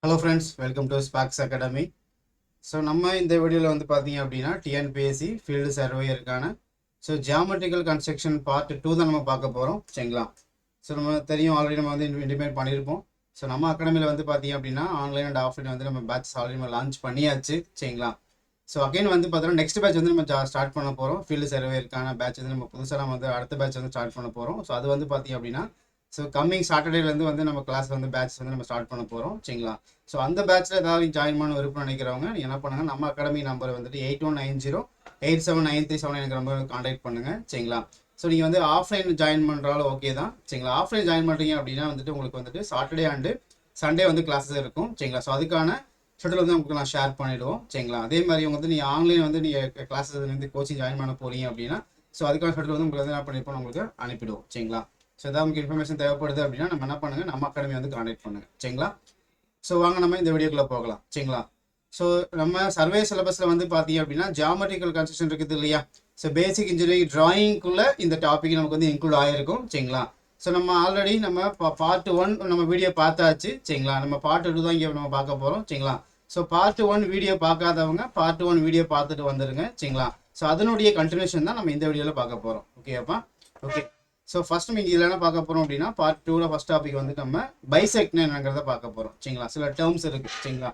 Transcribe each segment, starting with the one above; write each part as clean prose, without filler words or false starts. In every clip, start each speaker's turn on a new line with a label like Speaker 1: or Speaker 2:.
Speaker 1: Hello friends, welcome to Sparks Academy. So நம்ம இந்த வீடியோவில் வந்து பார்த்தீங்க அப்படின்னா டிஎன்பிஎஸ்சி ஃபீல்டு சர்வேயருக்கான ஜியாமெட்ரிக்கல் கன்ஸ்ட்ரக்ஷன் பார்ட் 2 தான் நம்ம பார்க்க போகிறோம் சரிங்களா. நம்ம தெரியும் ஆல்ரெடி நம்ம வந்து இன்டிமேட் பண்ணியிருப்போம். நம்ம அகாடமியில் வந்து பார்த்தீங்க அப்படின்னா ஆன்லைன் அண்ட் ஆஃப்லைன் வந்து நம்ம பேட்ச் ஆல்ரெடி நம்ம லான்ச் பண்ணியாச்சு சரிங்களா. அகைன் வந்து பார்த்தீங்கன்னா நெக்ஸ்ட் பேட்ச் வந்து நம்ம ஸ்டார்ட் பண்ண போகிறோம். ஃபீல்டு சர்வேயருக்கான பேட்ச் வந்து நம்ம புதுசாக நம்ம வந்து அடுத்த பேட்ச் வந்து ஸ்டார்ட் பண்ண போகிறோம். அது வந்து பார்த்தீங்க அப்படின்னா கம்மிங் சாட்டர்டேலேருந்து வந்து நம்ம கிளாஸ் வந்து பேட்ச் வந்து நம்ம ஸ்டார்ட் பண்ண போகிறோம் சரிங்களா. அந்த பேட்ச்சில் ஏதாவது ஜாயின் பண்ண விருப்பம் நினைக்கிறவங்க நீங்கள் என்ன பண்ணுங்கள், நம்ம அகாடமி நம்பர் வந்துட்டு 8190879379 எனக்கு நம்பர் கான்டாக்ட் பண்ணுங்கள் சரிங்களா. நீங்கள் வந்து ஆஃப்லைன் ஜாயின் பண்ணுறாலும் ஓகே தான் சரிங்களா. ஆஃப்லைன் ஜாயின் பண்ணுறீங்க அப்படின்னா வந்துட்டு உங்களுக்கு வந்துட்டு சாட்டர்டே அண்டு சண்டே வந்து கிளாஸஸ் இருக்கும் சரிங்களா. அதுக்கான ஷெட்யூல் வந்து உங்களுக்கு நான் ஷேர் பண்ணிவிடுவோம் சரிங்களா. அதே மாதிரி வந்து நீங்கள் ஆன்லைன் வந்து நீங்கள் கிளாஸஸ் வந்து கோச்சிங் ஜாயின் பண்ண போகிறீங்க அப்படின்னா அதுக்கான ஷெட்யூல் வந்து உங்களுக்கு வந்து என்ன பண்ணியிருப்போம் உங்களுக்கு அனுப்பிடுவோம் சரிங்களா. ஏதாவது உங்களுக்கு இன்ஃபர்மேஷன் தேவைப்படுது அப்படின்னா நம்ம என்ன பண்ணுங்கள், நம்ம அகாடமி வந்து கான்டாக்ட் பண்ணுங்கள் சரிங்களா. வாங்க நம்ம இந்த வீடியோக்குள்ளே போகலாம் சரிங்களா. நம்ம சர்வே சிலபஸில் வந்து பார்த்தீங்க அப்படின்னா ஜியாமெட்ரிக்கல் கன்ஸ்ட்ரக்ஷன் இருக்குது இல்லையா. பேசிக் இன்ஜினியரிங் டிராயிங்குள்ளே இந்த டாபிக் நமக்கு வந்து இன்க்ளூட் ஆகிருக்கும் சரிங்களா. நம்ம ஆல்ரெடி நம்ம பார்ட் 1 நம்ம வீடியோ பார்த்தாச்சு சரிங்களா. நம்ம பார்ட் 2 தான் இங்கே நம்ம பார்க்க போகிறோம் சரிங்களா. பார்ட் 1 வீடியோ பார்க்காதவங்க பார்ட் 1 வீடியோ பார்த்துட்டு வந்துடுங்க சரிங்களா. அதனுடைய கண்டினியூஷன் தான் நம்ம இந்த வீடியோவில் பார்க்க போகிறோம். ஓகேப்பா. ஓகே. ஃபர்ஸ்ட் நம்ம இதில் என்ன பார்க்க போகிறோம் அப்படின்னா பார்ட் 2ல ஃபர்ஸ்ட் டாபிக் வந்து நம்ம பைசெக்ட்னு என்னங்கிறத பார்க்க போகிறோம் சரிங்களா. சில டேர்ம்ஸ் இருக்குது சரிங்களா.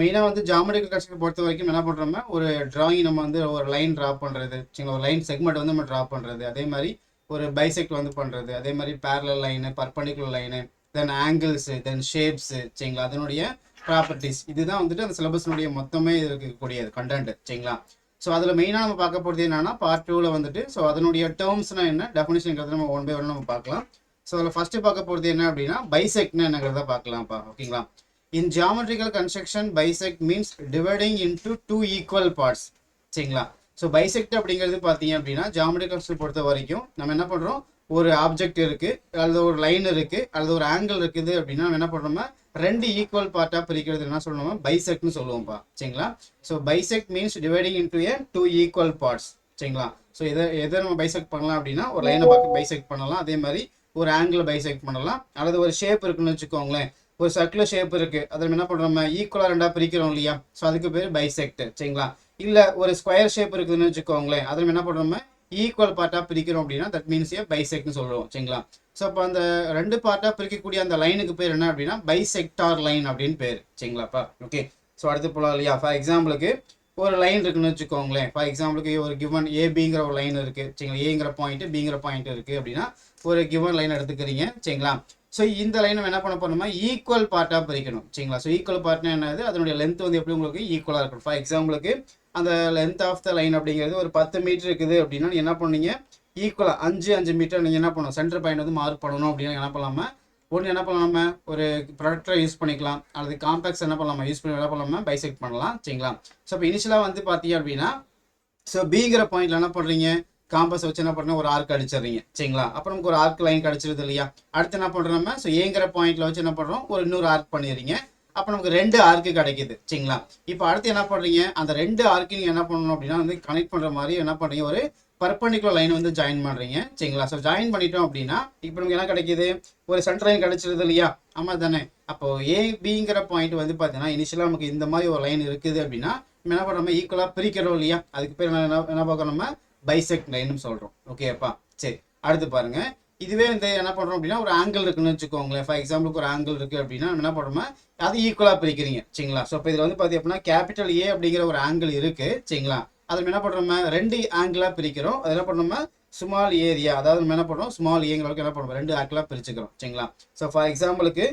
Speaker 1: மெயினாக வந்து ஜியாமெட்ரிக்கல் கன்ஸ்ட்ரக்ஷன் பொறுத்த வரைக்கும் என்ன பண்ணுறோம்னா ஒரு டிராயிங் நம்ம வந்து ஒரு லைன் ட்ரா பண்ணுறது சரிங்களா. ஒரு லைன் செக்மெண்ட் வந்து நம்ம ட்ரா பண்ணுறது, அதே மாதிரி ஒரு பைசெக்ட் வந்து பண்ணுறது, அதே மாதிரி பேரலல் லைனு, பர்பண்டிகுலர் லைனு, தென் ஆங்கிள்ஸு, தென் ஷேப்ஸு சரிங்களா. அதனுடைய ப்ராப்பர்ட்டிஸ் இதுதான் வந்துட்டு அந்த சிலபஸ்னுடைய மொத்தமே இருக்கக்கூடியது கண்டென்ட் சரிங்களா. அதில் மெயினாக நம்ம பார்க்க போகிறது என்னன்னா பார்ட் 2ல வந்துட்டு அதனுடைய டேர்ம்ஸ்னா என்ன, டெஃபினிஷன்ங்கிறது நம்ம ஒன் பை ஒன் நம்ம பார்க்கலாம். அதில் ஃபர்ஸ்ட் பார்க்க போகிறது என்ன அப்படின்னா பைசெக்ட்னா என்னங்கிறத பார்க்கலாம்ப்பா. ஓகேங்களா. In geometrical construction bisect means dividing into 2 equal parts சரிங்களா. பைசெக்ட் அப்படிங்கிறது பார்த்தீங்க அப்படின்னா ஜியாமெட்ரிக்கல் கன்ஸ்ட்ரக்ஷன் பொறுத்த வரைக்கும் நம்ம என்ன பண்ணுறோம், ஒரு ஆப்ஜெக்ட் இருக்குது அல்லது ஒரு லைன் இருக்குது அல்லது ஒரு ஆங்கிள் இருக்குது அப்படின்னா நம்ம என்ன பண்ணுறோம்னா ரெண்டு ஈக்குவல் பார்ட்டாக பிரிக்கிறது என்ன சொல்லணும், பைசெக்ட்னு சொல்லுவோம்ப்பா சரிங்களா. Bisect means dividing into 2 equal parts சரிங்களா. எதை நம்ம பைசெக்ட் பண்ணலாம் அப்படின்னா ஒரு லைனை பார்த்து பைசெக்ட் பண்ணலாம், அதே மாதிரி ஒரு ஆங்கிள் பைசெக்ட் பண்ணலாம், அல்லது ஒரு ஷேப் இருக்குன்னு வச்சுக்கோங்களேன், ஒரு சர்க்குலர் ஷேப் இருக்குது, அதில் என்ன பண்ணுறோம் ஈக்குவலாக ரெண்டாக பிரிக்கிறோம் இல்லையா. அதுக்கு பேர் பைசெக்ட் சரிங்களா. இல்லை ஒரு ஸ்கொயர் ஷேப் இருக்குதுன்னு வச்சுக்கோங்களேன், அதில் என்ன பண்ணுறோம் ஈக்குவல் பார்ட்டாக பிரிக்கிறோம் அப்படின்னா தட் மீன்ஸ் பைசெக்ட்னு சொல்லுவோம் சரிங்களா. அப்போ அந்த ரெண்டு பார்ட்டாக பிரிக்கக்கூடிய அந்த லைனுக்கு பேர் என்ன அப்படின்னா பைசெக்டார் லைன் அப்படின்னு பேர் சரிங்களாப்பா. ஓகே. அடுத்து போகலாம் இல்லையா. ஃபார் எக்ஸாம்பிளுக்கு ஒரு லைன் இருக்குன்னு வச்சுக்கோங்களேன். ஃபார் எக்ஸாம்பிளுக்கு ஒரு கிவன் ஏபிங்கிற ஒரு லைன் இருக்குது சரிங்களா. ஏங்கிற பாயிண்ட் பிங்கிற பாயிண்ட் இருக்குது அப்படின்னா ஒரு கிவன் லைன் எடுத்துக்கிறீங்க சரிங்களா. இந்த லைன் நம்ம என்ன பண்ண போறோம்னா ஈக்குவல் பார்ட்டாக பிரிக்கணும் சரிங்களா. ஈக்குவல் பார்ட்னா என்னது, அதனுடைய லென்த் வந்து எப்படி உங்களுக்கு ஈக்குவலாக இருக்கணும். ஃபார் எக்ஸாம்பிளுக்கு அந்த லென்த் ஆஃப் த லைன் அப்படிங்கிறது ஒரு 10 மீட்டர் இருக்குது அப்படின்னா என்ன பண்ணீங்க, ஈக்குவலாக 5 மீட்டர் நீங்கள் என்ன பண்ணணும், சென்டர் பாயிண்ட் வந்து மார்க் பண்ணணும் அப்படின்னா என்ன பண்ணலாமா, ஒன்று என்ன பண்ணலாமா ஒரு ப்ரொடக்டரை யூஸ் பண்ணிக்கலாம், அல்லது காம்பேக்ஸ் என்ன பண்ணலாமா யூஸ் பண்ணி என்ன பண்ணலாமா பைசெக்ட் பண்ணலாம் சரிங்களா. இப்போ இனிஷியலாக வந்து பார்த்தீங்க அப்படின்னா பிங்கிற பாயிண்ட்ல என்ன பண்ணுறீங்க, காம்பஸ் வச்சு என்ன பண்ணுறோம் ஒரு ஆர்க் அடிச்சிடுறீங்க சரிங்களா. அப்புறம் நமக்கு ஒரு ஆர்க் லைன் கிடச்சிருது இல்லையா. அடுத்து என்ன பண்ணுறோம் நம்ம ஏங்கிற பாயிண்ட்ல வச்சு என்ன பண்ணுறோம் ஒரு இன்னொரு ஆர்க் பண்ணிடுறீங்க. அப்போ நமக்கு 2 ஆர்க்கு கிடைக்குது சரிங்களா. இப்போ அடுத்து என்ன பண்ணுறீங்க, அந்த 2 ஆர்க்கு நீங்கள் என்ன பண்ணணும் அப்படின்னா வந்து கனெக்ட் பண்ணுற மாதிரி என்ன பண்ணுறீங்க ஒரு பர்பண்டிகுலர் லைன் வந்து ஜாயின் பண்ணுறீங்க சரிங்களா. ஜாயின் பண்ணிட்டோம் அப்படின்னா இப்போ நமக்கு என்ன கிடைக்குது, ஒரு சென்டர் லைன் கிடைச்சிருது இல்லையா. ஆமாம் தானே. அப்போ ஏபிங்கிற பாயிண்ட் வந்து பார்த்தீங்கன்னா இனிஷியலாக நமக்கு இந்த மாதிரி ஒரு லைன் இருக்குது அப்படின்னா நம்ம என்ன பண்ணுறோம் ஈக்குவலாக பிரிக்கிறோம் இல்லையா. அதுக்கு பேர் என்ன பார்க்குறோம் நம்ம பைசெக்ட் லைன்னு சொல்கிறோம். ஓகேப்பா. சரி அடுத்து பாருங்க, இதுவே வந்து என்ன பண்ணுறோம் அப்படின்னா ஒரு ஆங்கிள் இருக்குன்னு வச்சுக்கோங்களேன். ஃபார் எக்ஸாம்பிளுக்கு ஒரு ஆங்கிள் இருக்குது அப்படின்னா நம்ம என்ன பண்ணுறோம் அது ஈக்குவலாக பிரிக்கிறீங்க சரிங்களா. இப்போ இதில் வந்து பார்த்தீங்க அப்படின்னா கேபிட்டல் ஏ அப்படிங்கிற ஒரு ஆங்கிள் இருக்குது சரிங்களா. அதில் என்ன பண்ணுறோம் 2 ஆங்கிளாக பிரிக்கிறோம். அது என்ன பண்ணுறோம் ஸ்மால் ஏரியா, அதாவது நம்ம என்ன பண்ணுறோம் ஸ்மால் ஏங்களுக்கு என்ன பண்ணுறோம் 2 ஆங்கிளாக பிரிச்சுக்கிறோம் சரிங்களா. ஃபார் எக்ஸாம்பிளுக்கு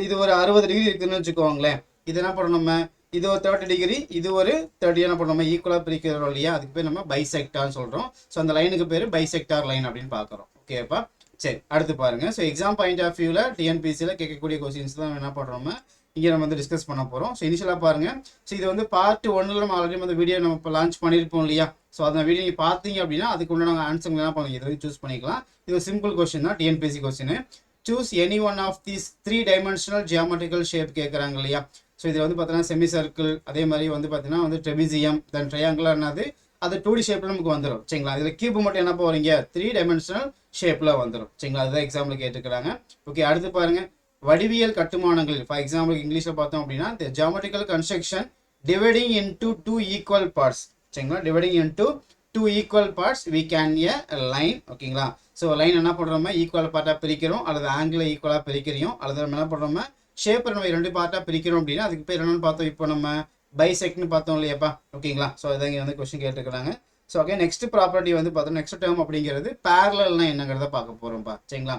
Speaker 1: இது ஒரு 60 டிகிரி இருக்குதுன்னு வச்சுக்கோங்களேன். இது என்ன பண்ணணும் இது ஒரு 30 டிகிரி, இது ஒரு 30 என்ன பண்ணுறோம் ஈக்குவலாக பிரிக்கிறோம் இல்லையா. அதுக்கு பேர் நம்ம பைசெக்டார்னு சொல்கிறோம். அந்த லைனுக்கு பேர் பைசெக்டார் லைன் அப்படின்னு பார்க்குறோம். ஓகேப்பா. சரி அடுத்து பாருங்க. எக்ஸாம் பாயிண்ட் ஆஃப் வியூவில் டிஎன்பிசியில் கேட்கக்கூடிய கொஸ்டின்ஸ் தான் என்ன பண்ணுறோம் இங்கே நம்ம வந்து டிஸ்கஸ் பண்ண போகிறோம். இனிஷியலாக பாருங்க, இது வந்து பார்ட் 1ல் நம்ம ஆல்ரெடி வந்து வீடியோ நம்ம இப்போ லான்ச் பண்ணியிருப்போம் இல்லையா. அந்த வீடியோ நீங்கள் பார்த்தீங்க அப்படின்னா அதுக்கு உண்டான ஆன்சர் என்ன பண்ணுங்க இதை வந்து சூஸ் பண்ணிக்கலாம். இது ஒரு சிம்பிள் கொஸ்டின் தான், TNPSC question. Choose any one of these 3 dimensional geometrical shape கேட்குறாங்க இல்லையா. இதில் வந்து பார்த்தீங்கன்னா செமி சர்க்கிள், அதே மாதிரி வந்து பார்த்தீங்கன்னா வந்து ட்ரெபிசியம், தென் ட்ரையாங்குலர் என்னது அது 2D ஷேப்பில் நமக்கு வந்துடும் சரிங்களா. இதில் கியூப் மட்டும் என்ன போகிறீங்க 3 டைமென்ஷனல் ஷேப்பில் வந்துடும் சரிங்களா. அதுதான் எக்ஸாம்பிள் கேட்டுக்கிறாங்க. ஓகே அடுத்து பாருங்கள், வடிவியல் கட்டுமானங்கள், ஃபார் எக்ஸாம்பிள் இங்கிலீஷ்ல பார்த்தோம் அப்படின்னா the geometrical construction dividing into two equal parts. சரிங்களா, dividing into two equal parts we can a line. ஓகேங்களா, ஸோ லைன் என்ன பண்ணுறோமா ஈக்குவல் பார்ட்டாக பிரிக்கிறோம், அல்லது ஆங்கிளை ஈக்குவலாக பிரிக்கிறோம், அல்லது நம்ம என்ன பண்ணுறோமா ஷேப்பை நம்ம 2 பார்ட்டாக பிரிக்கிறோம் அப்படின்னா அதுக்கு பேர் என்னன்னு பார்த்தோம். இப்போ நம்ம பைசெக்ட்னு பார்த்தோம் இல்லையாப்பா. ஓகேங்களா, ஸோ இதை இங்கே வந்து கொஸ்டின் கேட்டுக்கிறாங்க. ஸோ ஓகே, நெக்ஸ்ட் ப்ராப்பர்ட்டி வந்து பார்த்தோம், நெக்ஸ்ட் டேர்ம் அப்படிங்கிறது பேரலல்னா என்னங்கிறத பார்க்க போகிறோம்ப்பா. சரிங்களா,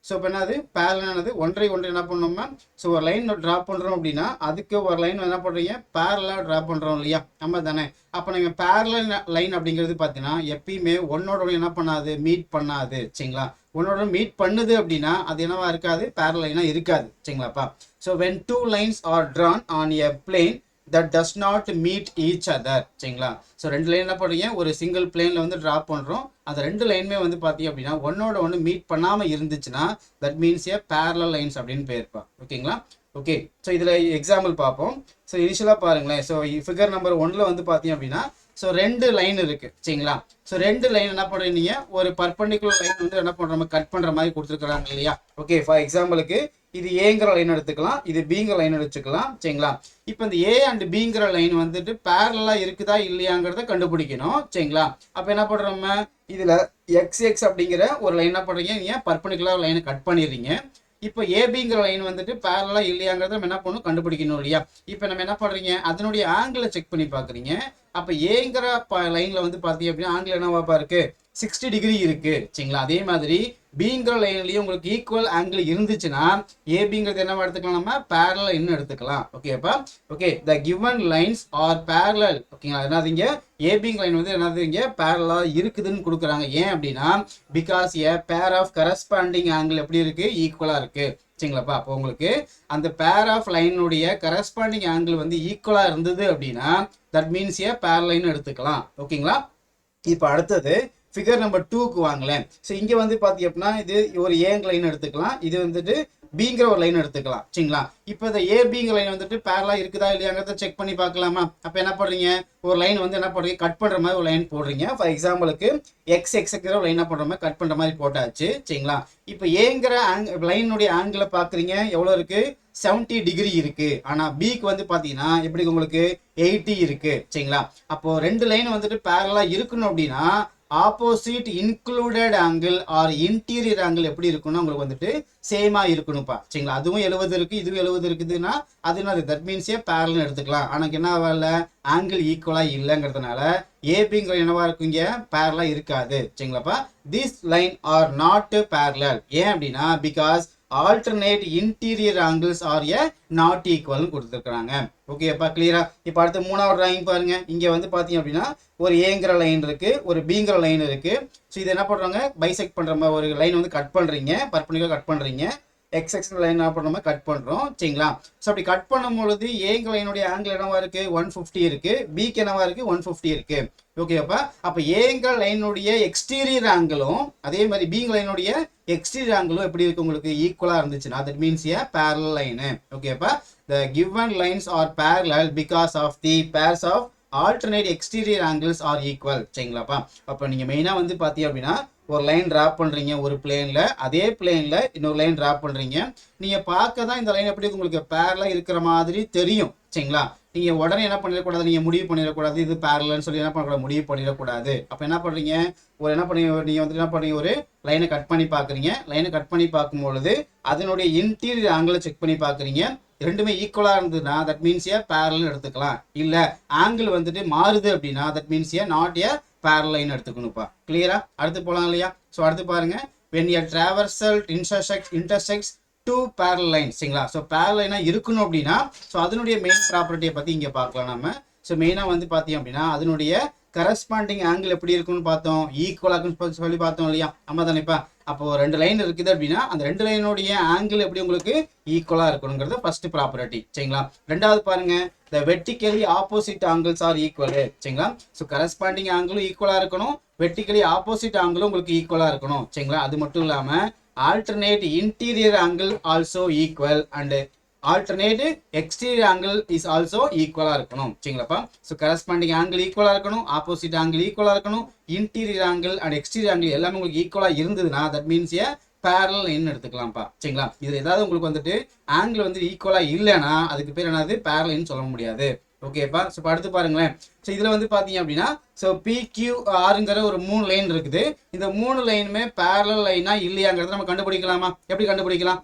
Speaker 1: ஸோ இப்போ என்னது பேரலானது ஒன்றை ஒன்று என்ன பண்ணோம்னா, ஸோ ஒரு லைன் ட்ரா பண்ணுறோம் அப்படின்னா அதுக்கு ஒரு லைன் என்ன பண்ணுறீங்க பேரலாக ட்ரா பண்ணுறோம் இல்லையா, நம்ம தானே. அப்போ நீங்கள் பேரலல் லைன் அப்படிங்கிறது பார்த்தீங்கன்னா எப்பயுமே ஒன்னோட ஒன்று என்ன பண்ணாது, மீட் பண்ணாது. சரிங்களா, ஒன்னோட மீட் பண்ணுது அப்படின்னா அது என்னவா இருக்காது, பேரலல் லைனாக இருக்காது. சரிங்களாப்பா. So when two lines are drawn on a plane that does not meet each other. சரிங்களா, ஸோ 2 லைன் என்ன பண்ணுறீங்க, ஒரு சிங்கிள் பிளேனில் வந்து ட்ரா பண்ணுறோம், அந்த 2 லைனுமே வந்து பார்த்தீங்க அப்படின்னா ஒன்னோட ஒன்று மீட் பண்ணாமல் இருந்துச்சுன்னா that means a parallel lines அப்படின்னு பேர்ப்பா. ஓகேங்களா, ஓகே. ஸோ இதில் எக்ஸாம்பிள் பார்ப்போம். ஸோ இனிஷியலாக பாருங்களேன், ஸோ ஃபிகர் நம்பர் 1ல் வந்து பார்த்தீங்க அப்படின்னா ஸோ 2 லைன் இருக்குது. சரிங்களா, ஸோ 2 லைன் என்ன பண்ணுறீங்க, ஒரு பர்பண்டிகுலர் லைன் வந்து என்ன பண்ணுற மாதிரி கட் பண்ணுற மாதிரி கொடுத்துருக்குறாங்க இல்லையா. ஓகே, ஃபார் எக்ஸாம்பிளுக்கு இது ஏங்கிற லைன் எடுத்துக்கலாம், இது பிங்கிற லைன் எடுத்துக்கலாம். சரிங்களா, இப்போ இந்த ஏ அண்ட் பிங்கிற லைன் வந்துட்டு பேரலாக இருக்குதா இல்லையாங்கிறத கண்டுபிடிக்கணும். சரிங்களா, அப்போ என்ன பண்ணுறோம், இதில் எக்ஸ் அப்படிங்கிற ஒரு லைன் என்ன பண்ணுறீங்க, நீங்கள் பர்பண்டிகுலர் லைனை கட் பண்ணிடுறீங்க. இப்போ ஏபிங்கிற லைன் வந்துட்டு பேரலா இல்லையாங்கிறத நம்ம என்ன பண்ணணும், கண்டுபிடிக்கணும் இல்லையா. இப்போ நம்ம என்ன பண்ணுறீங்க, அதனுடைய ஆங்கிளை செக் பண்ணி பார்க்குறீங்க. அப்போ ஏங்கிற லைனில் வந்து பார்த்தீங்க அப்படின்னா ஆங்கிள் என்னவாப்பா இருக்குது, 60 டிகிரி இருக்குது. சரிங்களா, அதே மாதிரி பிங்கிற லைன்லேயும் உங்களுக்கு ஈக்குவல் ஆங்கிள் இருந்துச்சுன்னா ஏபிங்கிறது என்னவா எடுத்துக்கலாம், நம்ம பேரலல் லைன் எடுத்துக்கலாம். ஓகேப்பா. Okay, the given lines R parallel. ஓகேங்களா, என்னதுங்க ஏபிங் லைன் வந்து என்னது இங்கே பேரலாக இருக்குதுன்னு கொடுக்குறாங்க. ஏன் அப்படின்னா because A pair of corresponding angle எப்படி இருக்குது, ஈக்குவலாக இருக்குது. சரிங்களாப்பா, அப்போ உங்களுக்கு அந்த பேர் ஆஃப் லைனுடைய கரஸ்பாண்டிங் ஆங்கிள் வந்து ஈக்குவலாக இருந்தது அப்படின்னா that means A parallel line எடுத்துக்கலாம். ஓகேங்களா, இப்போ அடுத்தது ஃபிகர் நம்பர் 2க்கு வாங்கலேன். ஸோ இங்கே வந்து பார்த்தீங்க அப்படின்னா இது ஒரு ஏங்க லைன் எடுத்துக்கலாம், இது வந்துட்டு பிங்கிற ஒரு லைன் எடுத்துக்கலாம். சரிங்களா, இப்போ இந்த ஏபிங்கிற லைன் வந்துட்டு பேரலாக இருக்குதா இல்லையாங்கிறத செக் பண்ணி பார்க்கலாமா. அப்போ என்ன பண்ணுறீங்க, ஒரு லைன் வந்து என்ன பண்ணுறீங்க, கட் பண்ணுற மாதிரி ஒரு லைன் போடுறீங்க. ஃபார் எக்ஸாம்பிளுக்கு எக்ஸ்ங்கிற ஒரு லைன் என்ன பண்ணுற மாதிரி கட் பண்ணுற மாதிரி போட்டாச்சு. சரிங்களா, இப்போ ஏங்கிற லைனுடைய ஆங்கிளை பார்க்குறீங்க, எவ்வளோ இருக்குது, 70 டிகிரி இருக்குது. ஆனால் பிக்கு வந்து பார்த்தீங்கன்னா எப்படி உங்களுக்கு 80 இருக்குது. சரிங்களா, அப்போது 2 லைன் வந்துட்டு பேரலாக இருக்கணும் அப்படின்னா opposite included angle or interior angle எப்படி இருக்குன்னா உங்களுக்கு வந்துட்டு சேமா இருக்கணும்ப்பா. சரிங்களா, அதுவும் 70 இருக்குது, இதுவும் 70 இருக்குதுன்னா அது என்ன, தட் மீன்ஸே பேரல்னு எடுத்துக்கலாம். ஆனால் என்ன வரல, ஆங்கிள் ஈக்குவலாக இல்லைங்கிறதுனால ஏபிங்கிற என்னவா இருக்குங்க, பேரலாக இருக்காது. சரிங்களாப்பா, this line are not parallel. ஏன் அப்படின்னா because alternate interior angles are a not equal கொடுத்துருக்காங்க. ஓகேப்பா, கிளியரா. இப்போ அடுத்து 3வது டிராயிங் பாருங்க. இங்கே வந்து பார்த்தீங்க அப்படின்னா ஒரு ஏங்கிற லைன் இருக்கு, ஒரு பிங்கிற லைன் இருக்கு. ஸோ இது என்ன பண்ணுறாங்க, பைசெக்ட் பண்ணுற மாதிரி ஒரு லைன் வந்து கட் பண்ணுறீங்க, பர்பண்டிகுலர் கட் பண்ணுறீங்க, எக்ஸ் லைன் என்ன பண்ணுற மாதிரி கட் பண்ணுறோம். சரிங்களா, ஸோ அப்படி கட் பண்ணும் பொழுது ஏங்க லைனுடைய ஆங்கிள் என்னவா இருக்கு, 150 இருக்கு, பிக்கு என்னவா இருக்கு, 150 இருக்கு. ஓகேப்பா, அப்போ ஏங்க லைனுடைய எக்ஸ்டீரியர் ஆங்கிளும் அதே மாதிரி பிங் லைனுடைய எக்ஸ்டீரியர் ஆங்கிளும் எப்படி இருக்கு, உங்களுக்கு ஈக்குவலாக இருந்துச்சுன்னா that means a parallel line. ஓகேப்பா, the given lines are parallel because of the pairs of alternate exterior angles are equal. சரிங்களாப்பா, அப்போ நீங்கள் மெயினாக வந்து பார்த்தீங்க அப்படின்னா ஒரு லைன் ட்ரா பண்ணுறீங்க ஒரு பிளேனில், அதே பிளேனில் இன்னொரு லைன் ட்ரா பண்ணுறீங்க. நீங்கள் பார்க்க தான் இந்த லைன் எப்படி உங்களுக்கு பேரலாக இருக்கிற மாதிரி தெரியும். சரிங்களா, நீங்கள் உடனே என்ன பண்ணிடக்கூடாது, நீங்கள் முடிவு பண்ணிடக்கூடாது இது பேரலன்னு சொல்லி என்ன பண்ணக்கூடாது, முடிவு பண்ணிடக்கூடாது. அப்போ என்ன பண்ணுறீங்க, ஒரு என்ன பண்ணி நீங்கள் வந்து என்ன பண்ணுறீங்க, ஒரு லைனை கட் பண்ணி பார்க்குறீங்க. லைனை கட் பண்ணி பார்க்கும்பொழுது அதனுடைய இன்டீரியர் ஆங்கிளை செக் பண்ணி பார்க்குறீங்க. ரெண்டுமே ஈக்குவலாக இருந்ததுன்னா தட் மீன்ஸ் ஏ பேரல்னு எடுத்துக்கலாம். இல்லை ஆங்கிள் வந்துட்டு மாறுது அப்படின்னா that means a not a parallel line எடுத்துக்கணும்ப்பா. கிளியரா, அடுத்து போகலாம் இல்லையா. ஸோ அடுத்து பாருங்க, when a traversal intersects two parallel lines. சரிங்களா, ஸோ பேரல் லைனாக இருக்கணும் அப்படின்னா ஸோ அதனுடைய மெயின் ப்ராப்பர்ட்டியை பற்றி இங்கே பார்க்கலாம் நம்ம. ஸோ மெயினாக வந்து பார்த்தீங்க அப்படின்னா அதனுடைய கரஸ்பாண்டிங் ஆங்கிள் எப்படி இருக்குன்னு பார்த்தோம், ஈக்குவலாக சொல்லி பார்த்தோம் இல்லையா. ஆமா தானேப்பா. அப்போ 2 லைன் இருக்குது அப்படின்னா அந்த 2 லைனுடைய ஆங்கிள் எப்படி உங்களுக்கு ஈக்குவலாக இருக்கணுங்கிறது ஃபர்ஸ்ட் ப்ராப்பர்ட்டி. சரிங்களா, ரெண்டாவது பாருங்க, the vertically opposite angles are equal. சரிங்களா, ஸோ கரஸ்பாண்டிங் ஆங்கிளும் ஈக்குவலாக இருக்கணும், வெர்டிகலி ஆப்போசிட் ஆங்கிளும் உங்களுக்கு ஈக்குவலாக இருக்கணும். சரிங்களா, அது மட்டும் இல்லாமல் alternate interior angle also equal and alternate exterior angle is also equal இருக்கணும். சரிங்களாப்பா, ஸோ கரஸ்பாண்டிங் ஆங்கிள் ஈக்குவலாக இருக்கணும், ஆப்போசிட் ஆங்கிள் ஈக்குவலாக இருக்கணும், interior angle and exterior angle எல்லாமே உங்களுக்கு ஈக்குவலாக இருந்ததுன்னா that means a parallel line எடுத்துக்கலாம்ப்பா. சரிங்களா? இதுல ஏதாவது உங்களுக்கு வந்துட்டு ஆங்கிள் வந்து ஈக்குவலா இல்லைன்னா அதுக்கு பேர் என்னது பேரலல் லைன் சொல்ல முடியாது. ஓகேப்பா. ஸோ இப்போ அடுத்து பாருங்களேன். ஸோ இதுல வந்து பாத்தீங்க அப்படின்னா ஸோ PQRங்கிற ஒரு 3 லைன் இருக்குது. இந்த 3 லைனுமே பேரலல் லைனா இல்லையாங்கிறத நம்ம கண்டுபிடிக்கலாமா? எப்படி கண்டுபிடிக்கலாம்?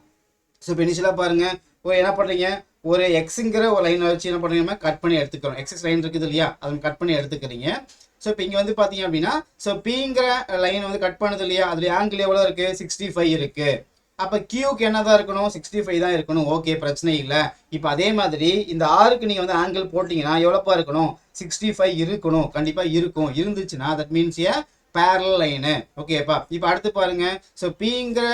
Speaker 1: ஸோ இப்போ இனிஷியலாக பாருங்க, ஒரு என்ன பண்ணுறீங்க, ஒரு எக்ஸுங்கிற ஒரு லைனை வச்சு என்ன பண்ணுறீங்க, கட் பண்ணி எடுத்துக்கிறோம். எக்ஸஸ் லைன் இருக்குது இல்லையா, அதை கட் பண்ணி எடுத்துக்கிறீங்க. ஸோ இப்போ இங்கே வந்து பார்த்தீங்க அப்படின்னா ஸோ பிங்கிற லைன் வந்து கட் பண்ணுது இல்லையா, அதுல ஆங்கிள் எவ்வளோ இருக்கு, 65 இருக்கு. அப்போ கியூக்கு என்ன தான் இருக்கணும், 65 தான் இருக்கணும். ஓகே, பிரச்சனை இல்லை. இப்போ அதே மாதிரி இந்த ஆருக்கு நீங்கள் வந்து ஆங்கிள் போட்டிங்கன்னா எவ்வளோப்பா இருக்கணும், 65 இருக்கணும். கண்டிப்பாக இருக்கும். இருந்துச்சுன்னா that means a parallel line. ஓகேப்பா. இப்போ அடுத்து பாருங்க. ஸோ பிங்கிற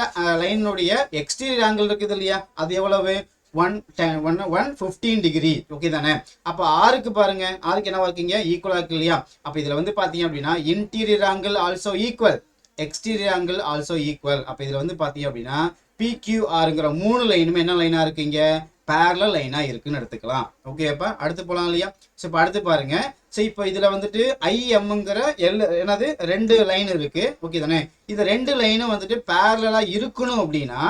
Speaker 1: லைனுடைய எக்ஸ்டீரியர் ஆங்கிள் இருக்குது இல்லையா, அது எவ்வளவு, 115 டிகிரி. ஓகே தானே? அப்போ ஆருக்கு பாருங்க, ஆருக்கு என்ன இருக்குங்க, ஈக்குவலா இருக்கு இல்லையா. அப்போ இதுல வந்து பாத்தீங்க அப்படின்னா interior angle also equal, exterior angle also equal. அப்போ இதுல வந்து பாத்தீங்க அப்படின்னா PQRங்கிற 3 லைனுமே என்ன லைனா இருக்குங்க, பேரலல் லைனா இருக்குன்னு எடுத்துக்கலாம். ஓகேப்பா. அடுத்து போலாம் இல்லையா. ஸோ இப்போ அடுத்து பாருங்க. ஸோ இப்போ இதுல வந்துட்டு IMங்கிற என்னது 2 லைன் இருக்கு. ஓகே தானே? இந்த 2 லைனும் வந்துட்டு பேரலலா இருக்கணும் அப்படின்னா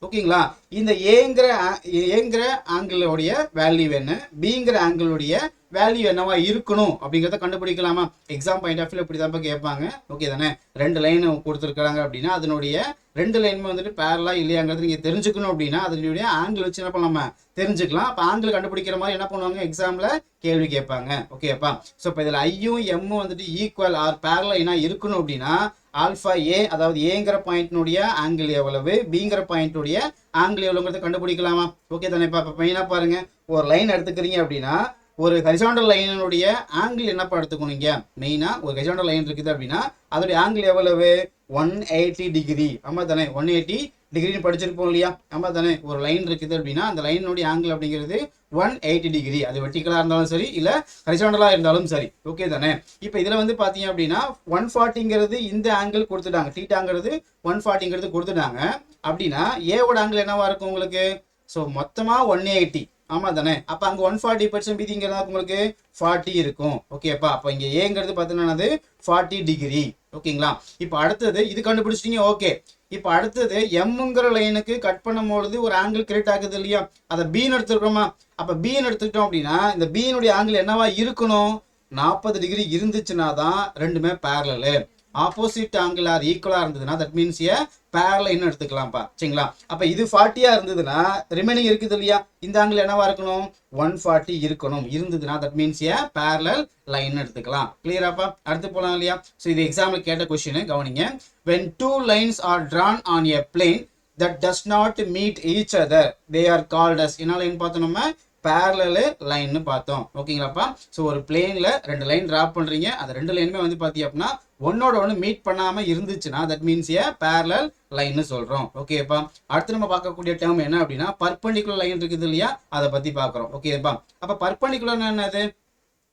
Speaker 1: ஓகேங்களா, இந்த ஏங்கிற ஆங்கிளுடைய வேல்யூ என்ன, பிங்கிற ஆங்கிளுடைய வேல்யூ என்னவா இருக்கணும் அப்படிங்கிறத கண்டுபிடிக்கலாமா? எக்ஸாம் பாயிண்ட் ஆஃப் வியூ இப்படி தான் கேட்பாங்க. ஓகே தானே? 2 லைன் கொடுத்துருக்காங்க அப்படின்னா அதனுடைய 2 லைனுமே வந்துட்டு பேரலா இல்லையாங்கிறது நீங்க தெரிஞ்சுக்கணும் அப்படின்னா அதனுடைய ஆங்கிள் வச்சு என்ன பண்ணலாமா தெரிஞ்சுக்கலாம். அப்போ ஆங்கிள் கண்டுபிடிக்கிற மாதிரி என்ன பண்ணுவாங்க, எக்ஸாம்ல கேள்வி கேட்பாங்க. ஓகேப்பா. ஸோ இப்போ இதில் ஐயும் எம்மும் வந்துட்டு ஈக்குவல் ஆர் பேரலா இருக்கணும் அப்படின்னா ஆல்ஃபா ஏ, அதாவது ஏங்கிற பாயிண்ட்னுடைய ஆங்கிள் எவ்வளவு, பிங்கிற பாயிண்ட்டுடைய ஆங்கிள் எவ்வளவுங்கிறத கண்டுபிடிக்கலாமா? ஓகே தானே? இப்போ மெயினாக பாருங்க, ஒரு லைன் எடுத்துக்கிறீங்க அப்படின்னா ஒரு ஹரிசாண்டல் லைனுடைய ஆங்கிள் என்னப்பா எடுத்துக்கணுங்க, மெயினா ஒரு ஹரிசாண்டல் லைன் இருக்குது அப்படின்னா அதோடைய ஆங்கிள் எவ்வளவு, 180 டிகிரி. ஆமா தானே? 180 டிகிரின்னு படிச்சிருப்போம் இல்லையா. ஆமா தானே? ஒரு லைன் இருக்குது அப்படின்னா அந்த லைனுடைய ஆங்கிள் அப்படிங்கிறது 180 டிகிரி. அது வெர்டிகலா இருந்தாலும் சரி இல்ல ஹரிசாண்டலா இருந்தாலும் சரி. ஓகே தானே? இப்போ இதுல வந்து பாத்தீங்க அப்படின்னா 140ங்கிறது இந்த ஆங்கிள் கொடுத்துட்டாங்க, தீட்டாங்கிறது 140ங்கிறது கொடுத்துட்டாங்க அப்படின்னா ஏவோட ஆங்கிள் என்னவா இருக்கும் உங்களுக்கு, ஸோ மொத்தமா 180. ஆமா தானே? அப்ப அங்க 140% மீதிங்கிறது உங்களுக்கு 40 இருக்கும். ஓகேப்பா. அப்ப இங்க ஏங்கிறது பார்த்தீங்கன்னா 40 டிகிரி. ஓகேங்களா? இப்போ அடுத்தது இது கண்டுபிடிச்சிட்டீங்க. ஓகே. இப்போ அடுத்தது எம்ங்கிற லைனுக்கு கட் பண்ணும்போது ஒரு ஆங்கிள் கிரியேட் ஆகுது இல்லையா, அதை பீன்னு எடுத்துக்கிறோமா. அப்ப பீன்னு எடுத்துக்கிட்டோம் அப்படின்னா இந்த பீனுடைய ஆங்கிள் என்னவா இருக்கணும், 40 டிகிரி இருந்துச்சுன்னா தான் ரெண்டுமே பேரலல். ஆப்போசிட் ஆங்கிள் ஆர் ஈக்குவலா இருந்ததுன்னா தட் மீன்ஸ் ஏ பேரலைன் எடுத்துக்கலாம்ப்பா. சரிங்களா? அப்ப இது 40 இருந்ததுன்னா ரிமைனிங் இருக்குது இல்லையா, இந்த ஆங்கிள் என்னவா இருக்கணும், 140 இருக்கணும். இருந்ததுன்னா that means a parallel line எடுத்துக்கலாம். கிளியராப்பா? அடுத்து போலாம் இல்லையா. ஸோ இது எக்ஸாம்ல கேட்ட கொஸ்டின் கவனிங்க. when two lines are drawn on a plane that does not meet each other they are called as என்ன லைன் பார்த்தோம், நம்ம பேரலல் லைன்னு பார்த்தோம். ஓகேங்களாப்பா. ஸோ ஒரு பிளேன்ல 2 லைன் டிராப் பண்றீங்க, அந்த 2 லைனுமே வந்து பாத்தீங்க அப்படின்னா ஒன்னோட ஒன்று மீட் பண்ணாம இருந்துச்சுன்னா தட் மீன்ஸ் ஏ பேரலல் லைன்னு சொல்றோம். ஓகேப்பா. அடுத்து நம்ம பார்க்கக்கூடிய டேர்ம் என்ன அப்படின்னா பர்பெண்டிகுலர் லைன் இருக்குது இல்லையா, அதை பத்தி பார்க்குறோம். ஓகேப்பா. அப்ப பர்பெண்டிகுலர் என்னது,